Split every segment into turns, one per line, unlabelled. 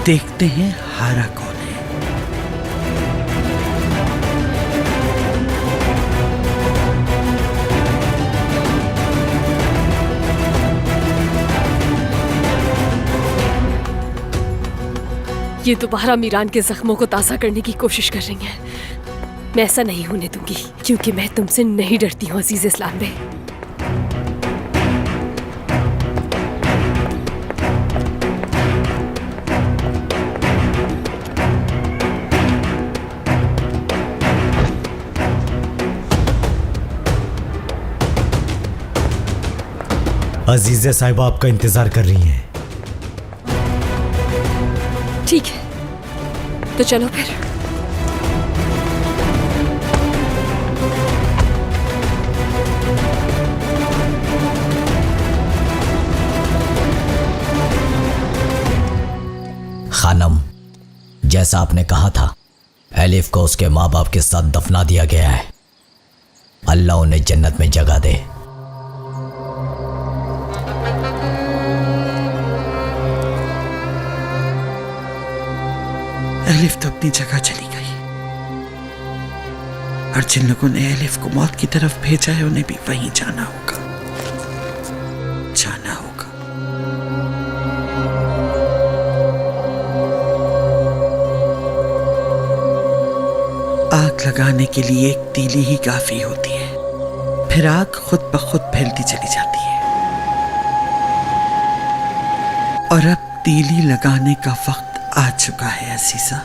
देखते हैं हारा कौन है।
ये दोबारा मीरान के जख्मों को ताज़ा करने की कोशिश कर रही हैं। मैं ऐसा नहीं होने दूंगी, क्योंकि मैं तुमसे नहीं डरती हूँ अजीज इस्लाम बे।
अजीज़ा साहिबा आपका इंतजार कर रही हैं।
ठीक है, तो चलो फिर।
खानम, जैसा आपने कहा था, एलिफ को उसके माँ बाप के साथ दफना दिया गया है। अल्लाह उन्हें जन्नत में जगह दे।
एलिफ तो अपनी जगह चली गई, और जिन लोगों ने एलिफ को मौत की तरफ भेजा है उन्हें भी वहीं जाना होगा, जाना होगा। आग लगाने के लिए एक तीली ही काफी होती है, फिर आग खुद ब खुद फैलती चली जाती है। और अब तीली लगाने का वक्त आ चुका है अजीजा।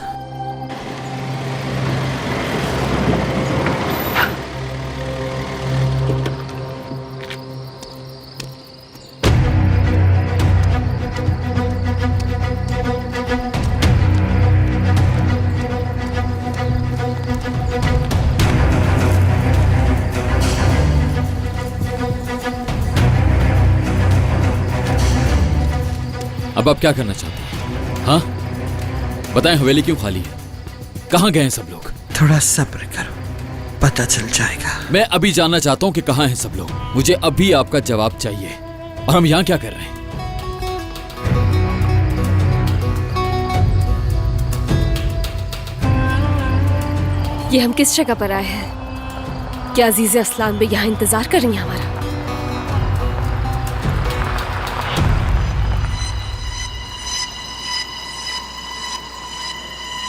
अब आप क्या करना चाहते हैं? हाँ, बताएं, हवेली क्यों खाली है? कहाँ गए हैं सब लोग?
थोड़ा सब्र करो, पता चल जाएगा।
मैं अभी जानना चाहता हूँ कि कहाँ हैं सब लोग। मुझे अभी आपका जवाब चाहिए। और हम यहाँ क्या कर रहे हैं?
ये हम किस जगह पर आए हैं? क्या अजीज़े अस्लान बे यहाँ इंतजार कर रही हैं हमारा?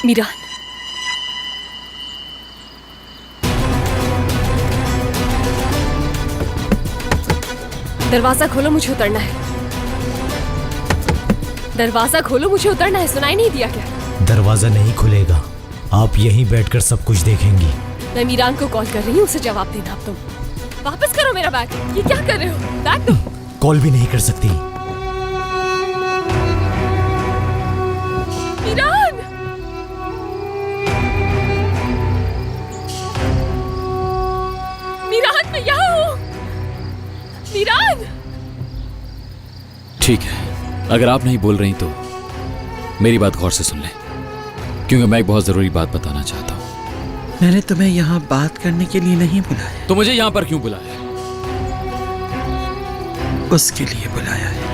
मीरान, दरवाजा खोलो, मुझे उतरना है। दरवाजा खोलो, मुझे उतरना है। सुनाई नहीं दिया क्या?
दरवाजा नहीं खुलेगा, आप यहीं बैठकर सब कुछ देखेंगी।
मैं मीरान को कॉल कर रही हूँ, उसे जवाब देना। अब तुम वापस करो मेरा बैग। ये क्या कर रहे हो? बैग दो।
कॉल भी नहीं कर सकती।
मीरान, मीरान, मैं यहाँ हूँ। मीरान,
ठीक है, अगर आप नहीं बोल रही तो मेरी बात गौर से सुन लें, क्योंकि मैं एक बहुत जरूरी बात बताना चाहता हूँ।
मैंने तुम्हें यहाँ बात करने के लिए नहीं बुलाया।
तो मुझे यहाँ पर क्यों बुलाया?
उसके लिए बुलाया है।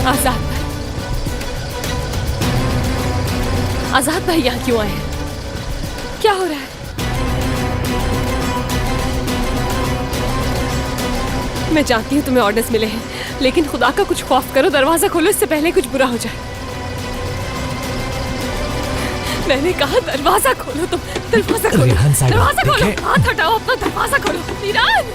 आजाद भाई, आजाद भाई यहाँ क्यों आए हैं? क्या हो रहा है? मैं जानती हूँ तुम्हें ऑर्डर्स मिले हैं, लेकिन खुदा का कुछ खौफ करो। दरवाजा खोलो, इससे पहले कुछ बुरा हो जाए। मैंने कहा दरवाजा खोलो। तुम दरवाजा खोलो, दरवाजा खोलो। हाथ हटाओ अपना, दरवाजा खोलो। मीरान,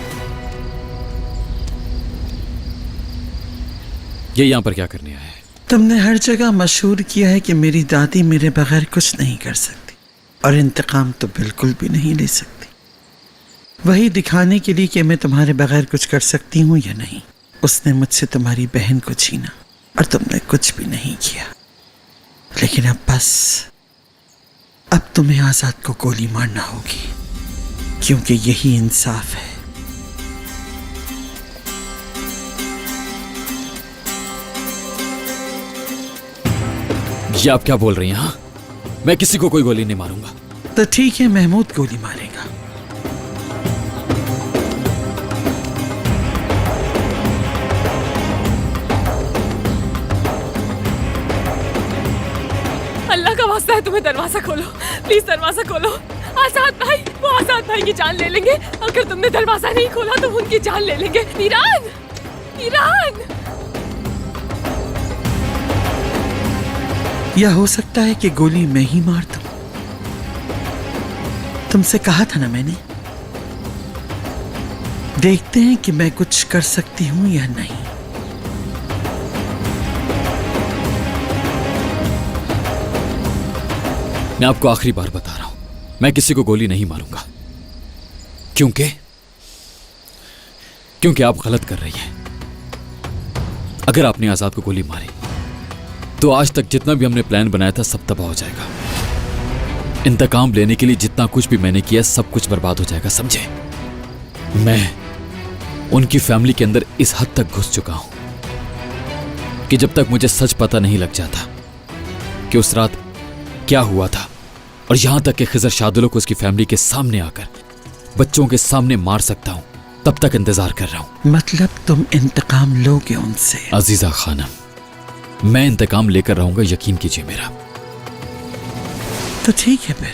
ये यहाँ पर क्या करने आया है?
तुमने हर जगह मशहूर किया है कि मेरी दादी मेरे बगैर कुछ नहीं कर सकती, और इंतकाम तो बिल्कुल भी नहीं ले सकती। वही दिखाने के लिए कि मैं तुम्हारे बगैर कुछ कर सकती हूँ या नहीं, उसने मुझसे तुम्हारी बहन को छीना, और तुमने कुछ भी नहीं किया। लेकिन अब बस, अब तुम्हें आजाद को गोली मारना होगी, क्योंकि यही इंसाफ है।
ये आप क्या बोल रही हैं? हाँ, मैं किसी को कोई गोली नहीं मारूंगा।
तो ठीक है, महमूद गोली मारेगा।
अल्लाह का वास्ता है, तुम्हें दरवाजा खोलो, प्लीज दरवाजा खोलो। आजाद भाई, वो आजाद भाई की जान ले लेंगे। अगर तुमने दरवाजा नहीं खोला तो उनकी जान ले लेंगे। मीरान, मीरान।
या हो सकता है कि गोली मैं ही मार दूं। तुमसे कहा था ना मैंने। देखते हैं कि मैं कुछ कर सकती हूं या नहीं।
मैं आपको आखिरी बार बता रहा हूं, मैं किसी को गोली नहीं मारूंगा। क्योंकि आप गलत कर रही हैं। अगर आपने आजाद को गोली मारी तो आज तक जितना भी हमने प्लान बनाया था सब तबाह हो जाएगा। इंतकाम लेने के लिए जितना कुछ भी मैंने किया सब कुछ बर्बाद हो जाएगा, समझे? मैं उनकी फैमिली के अंदर इस हद तक घुस चुका हूं कि जब तक मुझे सच पता नहीं लग जाता कि उस रात क्या हुआ था, और यहां तक कि खिजर शादुलो को उसकी फैमिली के सामने आकर बच्चों के सामने मार सकता हूं, तब तक इंतजार कर रहा हूं।
मतलब तुम इंतकाम लोगे उनसे?
अजीजा खानम, मैं इंतकाम लेकर रहूंगा, यकीन कीजिए मेरा।
तो ठीक है, फिर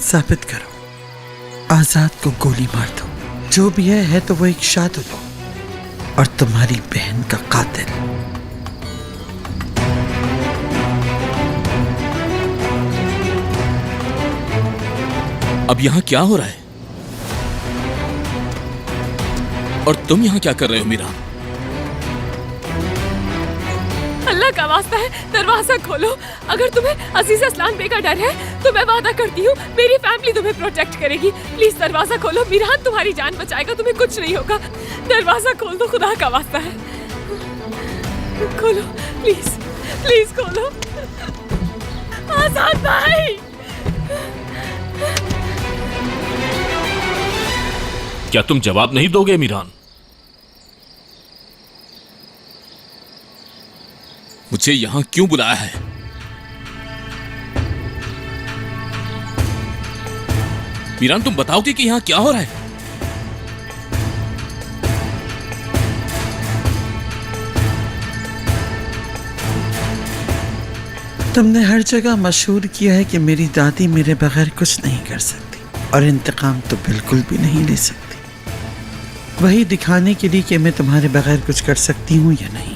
साबित करो। आजाद को गोली मार दो। जो भी है तो वो एक शादुलो और तुम्हारी बहन का कातिल।
अब यहां क्या हो रहा है? और तुम यहां क्या कर रहे हो मीरान?
अल्लाह का वास्ता है, दरवाजा खोलो। अगर तुम्हें अजीज असलान बे का डर है तो मैं वादा करती हूँ मेरी फैमिली तुम्हें प्रोटेक्ट करेगी। प्लीज दरवाजा खोलो। मीरान तुम्हारी जान बचाएगा, तुम्हें कुछ नहीं होगा। दरवाजा खोल दो, खुदा का वास्ता है। खोलो प्लीज, प्लीज खोलो। आजाद भाई।
क्या तुम जवाब नहीं दोगे मीरान? मुझे यहां क्यों बुलाया है? मीरान, तुम बताओगे कि यहां क्या हो रहा है?
तुमने हर जगह मशहूर किया है कि मेरी दादी मेरे बगैर कुछ नहीं कर सकती, और इंतकाम तो बिल्कुल भी नहीं ले सकती। वही दिखाने के लिए कि मैं तुम्हारे बगैर कुछ कर सकती हूं या नहीं।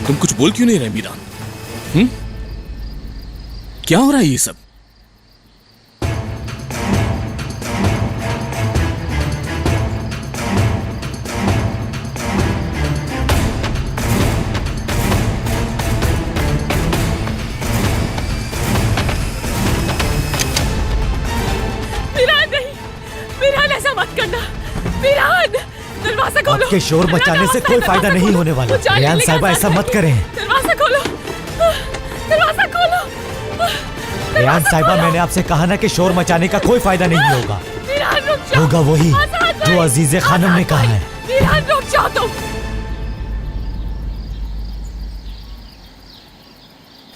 तुम कुछ बोल क्यों नहीं रहे मीरान? क्या हो रहा है ये सब?
आपके शोर मचाने से कोई फायदा नहीं होने वाला। रेहान साहिबा, ऐसा मत करें।
दरवाजा खोलो, दरवाजा खोलो।
रेहान साहिबा, मैंने आपसे कहा ना कि शोर मचाने का कोई फायदा नहीं होगा। होगा वही जो अजीजे खानम ने कहा है।
मीरान, रुक जाओ तुम।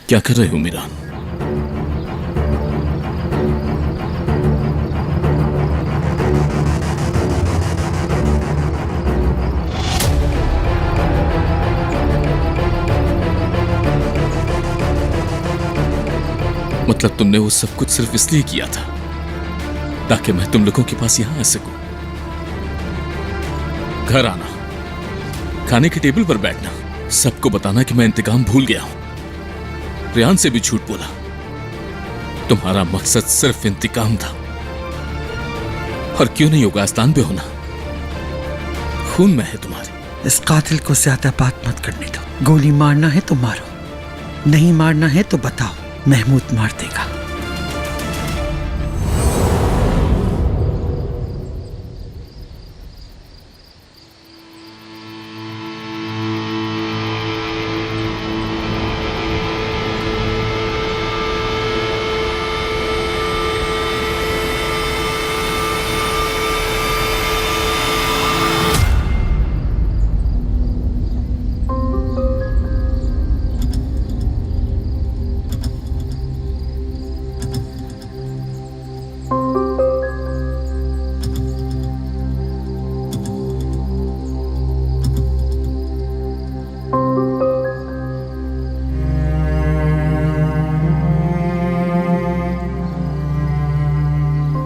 क्या कर रहे हो मीरान? मतलब तुमने वो सब कुछ सिर्फ इसलिए किया था ताकि मैं तुम लोगों के पास यहां आ सकूं? घर आना, खाने के टेबल पर बैठना, सबको बताना कि मैं इंतकाम भूल गया हूं। रेहान से भी झूठ बोला। तुम्हारा मकसद सिर्फ इंतकाम था। और क्यों नहीं होगा, आस्तान पे होना, खून में है तुम्हारे।
इस कातिल को ज्यादा बात मत करने दो। गोली मारना है तो मारो, नहीं मारना है तो बताओ, महमूद मार देगा।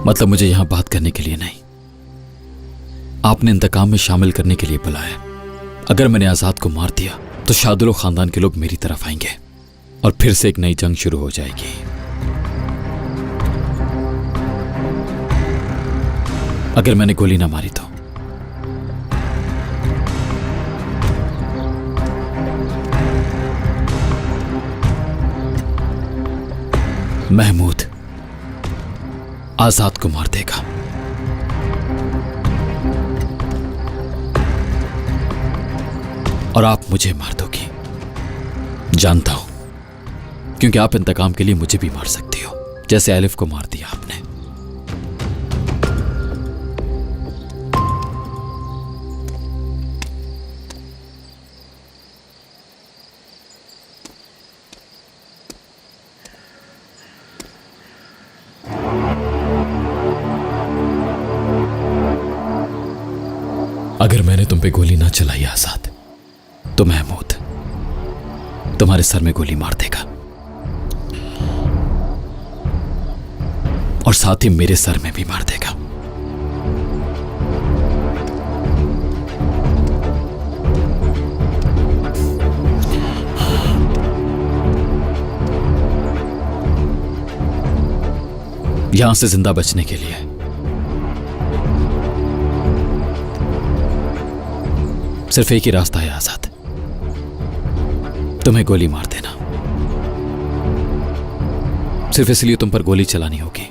मतलब मुझे यहां बात करने के लिए नहीं, आपने इंतकाम में शामिल करने के लिए बुलाया। अगर मैंने आजाद को मार दिया तो शादुल खानदान के लोग मेरी तरफ आएंगे और फिर से एक नई जंग शुरू हो जाएगी। अगर मैंने गोली ना मारी तो महमूद आजाद को मार देगा। और आप मुझे मार दोगी। जानता हूं, क्योंकि आप इंतकाम के लिए मुझे भी मार सकती हो, जैसे एलिफ को मार दिया आपने। अगर मैंने तुम पे गोली ना चलाई आजाद, तो महमूद तुम्हारे सर में गोली मार देगा और साथ ही मेरे सर में भी मार देगा। यहां से जिंदा बचने के लिए सिर्फ एक ही रास्ता है आजाद, तुम्हें गोली मार देना। सिर्फ इसलिए तुम पर गोली चलानी होगी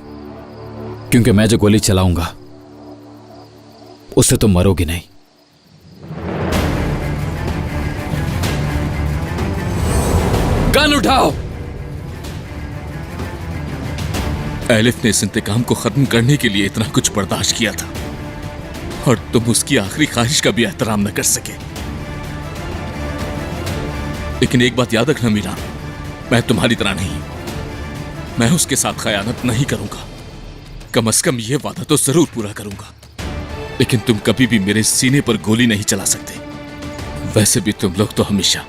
क्योंकि मैं जो गोली चलाऊंगा उससे तुम मरोगी नहीं। गन उठाओ।
एलिफ ने इस इंतकाम को खत्म करने के लिए इतना कुछ बर्दाश्त किया था और तुम उसकी आखिरी ख्वाहिश का भी एहतराम न कर सके। लेकिन एक बात याद रखना मीरा, मैं तुम्हारी तरह नहीं, मैं उसके साथ खयानत नहीं करूंगा। कम से कम यह वादा तो जरूर पूरा करूंगा। लेकिन तुम कभी भी मेरे सीने पर गोली नहीं चला सकते। वैसे भी तुम लोग तो हमेशा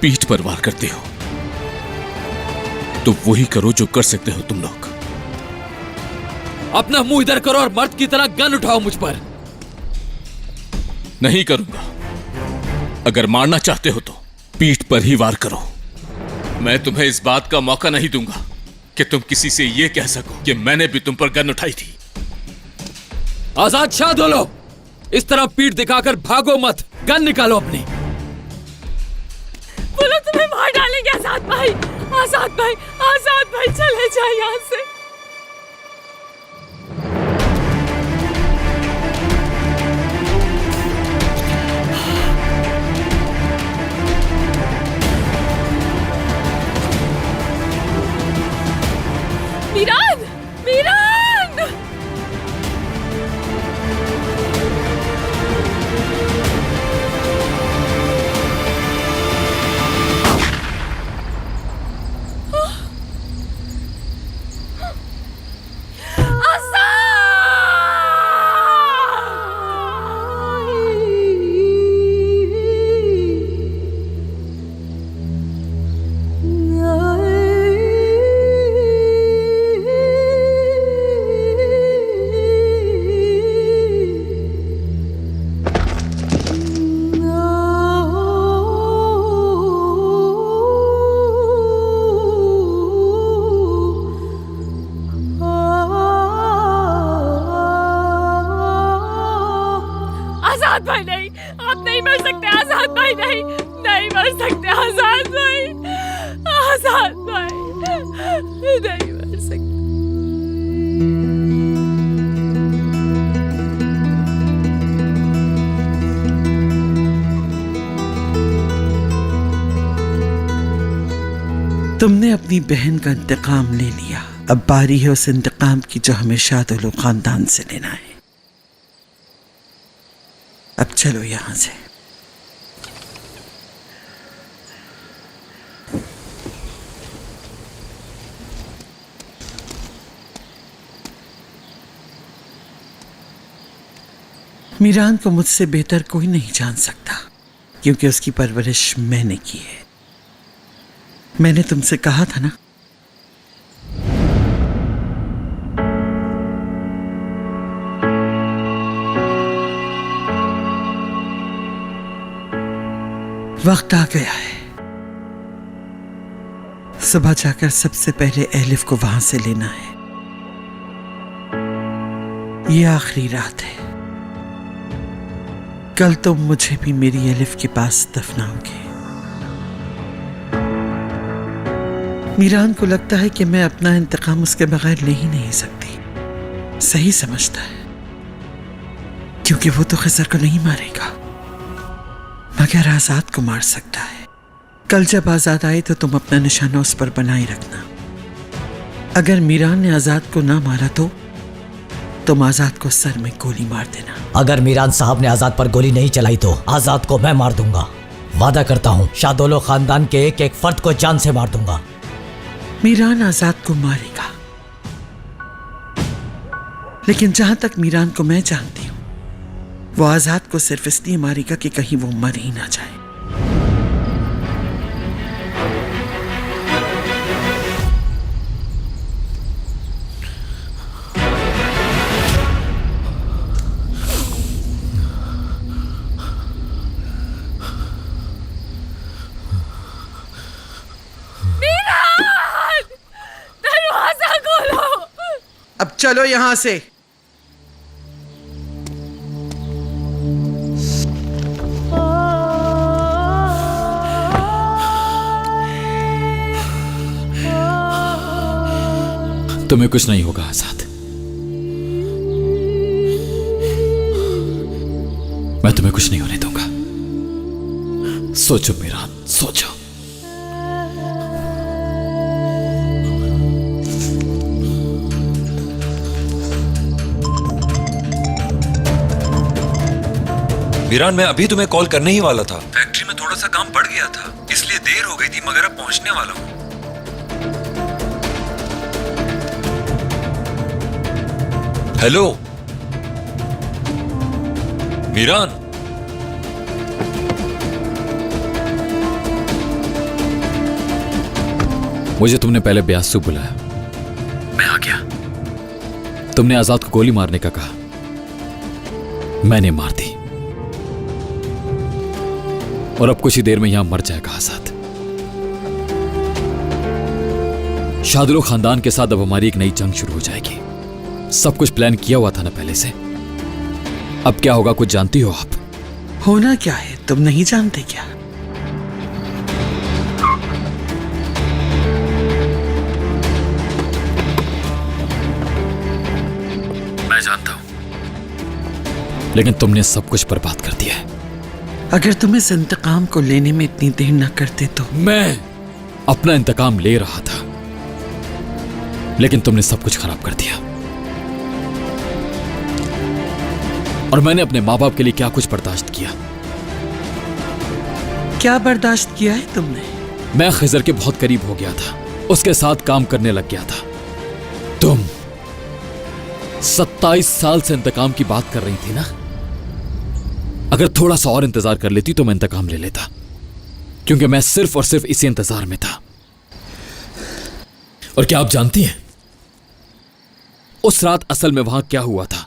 पीठ पर वार करते हो, तो वही करो जो कर सकते हो तुम लोग।
अपना मुंह इधर करो और मर्द की तरह गन उठाओ मुझ पर।
नहीं करूंगा। अगर मारना चाहते हो तो पीठ पर ही वार करो। मैं तुम्हें इस बात का मौका नहीं दूंगा कि तुम किसी से यह कह सको कि मैंने भी तुम पर गन उठाई थी।
आजाद शाह लो, इस तरह पीठ दिखाकर भागो मत। गन निकालो अपनी।
वो लोग तुम्हें मार डालेंगे आजाद भाई। आजाद भाई, आजाद भाई चले जाए यहाँ से। मीरान, मीरान! आजाद भाई नहीं, आप नहीं मर सकते। आजाद भाई नहीं, नहीं मर सकते। आजाद भाई, आजाद भाई नहीं मर सकते।
तुमने अपनी बहन का इंतकाम ले लिया, अब बारी है उस इंतकाम की जो हमें शादुल खानदान से लेना है। अब चलो यहां से। मीरान को मुझसे बेहतर कोई नहीं जान सकता, क्योंकि उसकी परवरिश मैंने की है। मैंने तुमसे कहा था ना, वक्त आ गया है। सुबह जाकर सबसे पहले एलिफ को वहां से लेना है। ये आखिरी रात है। कल तुम मुझे भी मेरी एलिफ के पास दफनाओगे। मीरान को लगता है कि मैं अपना इंतकाम उसके बगैर ले ही नहीं सकती। सही समझता है, क्योंकि वो तो खिज़र को नहीं मारेगा, मगर आजाद को मार सकता है। कल जब आजाद आए तो तुम अपना निशाना उस पर बनाए रखना। अगर मीरान ने आजाद को ना मारा तो तुम आजाद को सर में गोली मार देना।
अगर मीरान साहब ने आजाद पर गोली नहीं चलाई तो आजाद को मैं मार दूंगा। वादा करता हूँ, शादोलो खानदान के एक एक फर्द को जान से मार दूंगा।
मीरान आजाद को मारेगा, लेकिन जहां तक मीरान को मैं जानती हूं, वो आजाद को सिर्फ इसलिए मारेगा कि कहीं वो मर ही ना जाए।
दरवाजा खोलो।
अब चलो यहां से।
तुम्हें कुछ नहीं होगा आजाद। मैं तुम्हें कुछ नहीं होने दूंगा। सोचो मीरान, सोचो।
मीरान, मैं अभी तुम्हें कॉल करने ही वाला था। फैक्ट्री में थोड़ा सा काम बढ़ गया था, इसलिए देर हो गई थी, मगर अब पहुंचने वाला हूं। हेलो मीरान।
मुझे तुमने पहले ब्यासू बुलाया, मैं आ गया। तुमने आजाद को गोली मारने का कहा, मैंने मार दी। और अब कुछ ही देर में यहां मर जाएगा आजाद। शादुलो खानदान के साथ अब हमारी एक नई जंग शुरू हो जाएगी। सब कुछ प्लान किया हुआ था ना पहले से। अब क्या होगा कुछ जानती हो आप?
होना क्या है तुम नहीं जानते क्या?
मैं जानता हूं, लेकिन तुमने सब कुछ बर्बाद कर दिया है।
अगर तुम इस इंतकाम को लेने में इतनी देर न करते तो।
मैं अपना इंतकाम ले रहा था, लेकिन तुमने सब कुछ खराब कर दिया। और मैंने अपने माँ बाप के लिए क्या कुछ बर्दाश्त किया।
क्या बर्दाश्त किया है तुमने?
मैं खिजर के बहुत करीब हो गया था, उसके साथ काम करने लग गया था। तुम 27 साल से इंतकाम की बात कर रही थी ना। अगर थोड़ा सा और इंतजार कर लेती तो मैं इंतकाम ले लेता, क्योंकि मैं सिर्फ और सिर्फ इसी इंतजार में था। और क्या आप जानती हैं उस रात असल में वहां क्या हुआ था?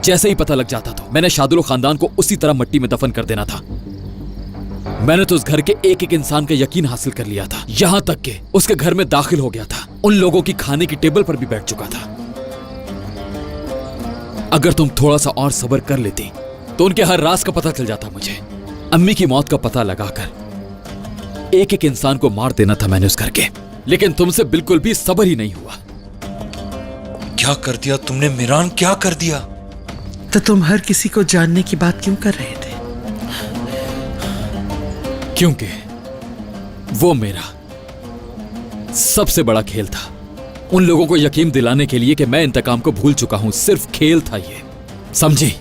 जैसे ही पता लग जाता तो मैंने शादुलो खानदान को उसी तरह मिट्टी में दफन कर देना था। मैंने तो उस घर के एक एक इंसान का यकीन हासिल कर लिया था, यहां तक कि उसके घर में दाखिल हो गया था, उन लोगों की खाने की टेबल पर भी बैठ चुका था। अगर तुम थोड़ा सा और सब्र कर लेती तो उनके हर राज का पता चल जाता मुझे। अम्मी की मौत का पता लगाकर एक एक इंसान को मार देना था मैंने उस घर के, लेकिन तुमसे बिल्कुल भी सब्र ही नहीं हुआ।
क्या कर दिया तुमने मीरान, क्या कर दिया?
तो तुम हर किसी को जानने की बात क्यों कर रहे थे?
क्योंकि वो मेरा सबसे बड़ा खेल था, उन लोगों को यकीन दिलाने के लिए कि मैं इंतकाम को भूल चुका हूं। सिर्फ खेल था ये, समझी?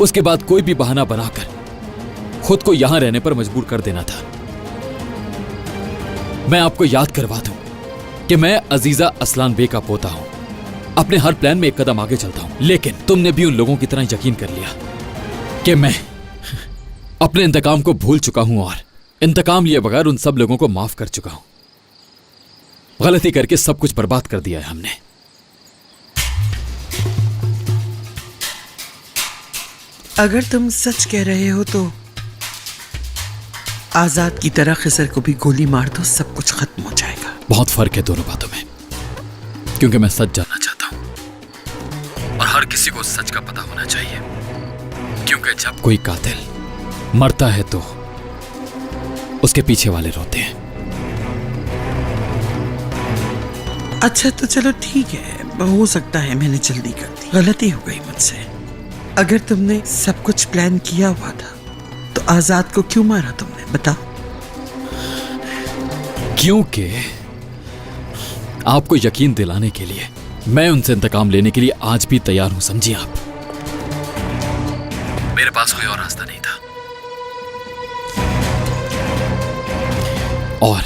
उसके बाद कोई भी बहाना बनाकर खुद को यहां रहने पर मजबूर कर देना था। मैं आपको याद करवा दूं कि मैं अजीजा असलान बे का पोता हूं। अपने हर प्लान में एक कदम आगे चलता हूं, लेकिन तुमने भी उन लोगों की तरह यकीन कर लिया कि मैं अपने इंतकाम को भूल चुका हूं और इंतकाम लिए बगैर उन सब लोगों को माफ कर चुका हूं। गलती करके सब कुछ बर्बाद कर दिया है हमने।
अगर तुम सच कह रहे हो तो आजाद की तरह खिजर को भी गोली मार दो, सब कुछ खत्म हो जाएगा।
बहुत फर्क है दोनों बातों में, क्योंकि मैं सच जानना चाहता हूं और हर किसी को सच का पता होना चाहिए, क्योंकि जब कोई कातिल मरता है तो उसके पीछे वाले रोते हैं।
अच्छा तो चलो ठीक है, हो सकता है मैंने जल्दी कर दी, गलती हो गई मुझसे। अगर तुमने सब कुछ प्लान किया हुआ था तो आजाद को क्यों मारा तुमने, बताओ?
क्योंकि आपको यकीन दिलाने के लिए मैं उनसे इंतकाम लेने के लिए आज भी तैयार हूं, समझिए आप। मेरे पास कोई और रास्ता नहीं था। और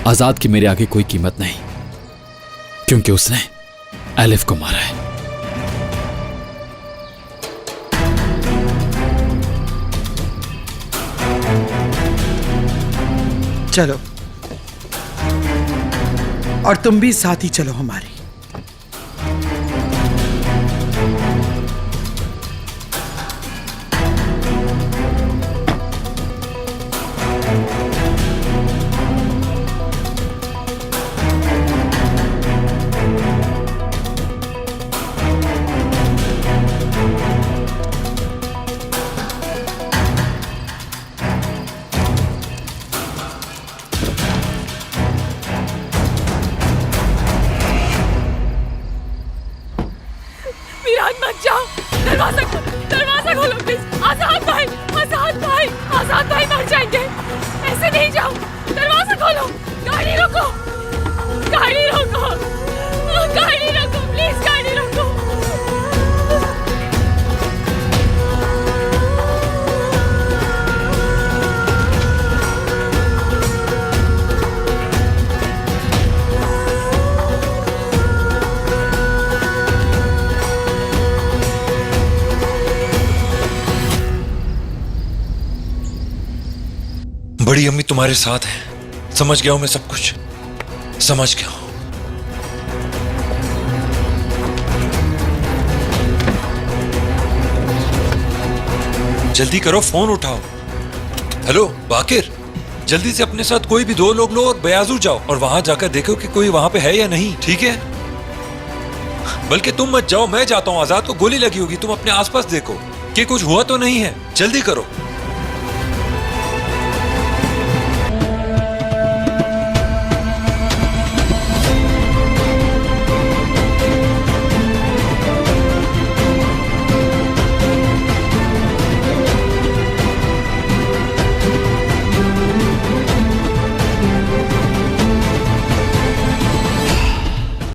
आजाद की मेरे आगे कोई कीमत नहीं, क्योंकि उसने एलिफ को मारा है।
चलो, और तुम भी साथ ही चलो हमारी।
मीरान मत जाओ, दरवाजा खोलो प्लीज। आजाद भाई, आजाद भाई, आजाद भाई मर जाएंगे, ऐसे नहीं जाओ। दरवाजा खोलो, गाड़ी रोको, गाड़ी रोको, गाड़ी रोको प्लीज, गाड़ी रोको।
बड़ी अम्मी तुम्हारे साथ है, समझ गया हूं मैं, सब कुछ समझ गया हूं। जल्दी करो, फोन उठाओ। हेलो बाकिर, जल्दी से अपने साथ कोई भी 2 लोग लो और बयाजू जाओ और वहां जाकर देखो कि कोई वहां पे है या नहीं, ठीक है? बल्कि तुम मत जाओ, मैं जाता हूं। आजाद को गोली लगी होगी, तुम अपने आसपास देखो कि कुछ हुआ तो नहीं है। जल्दी करो।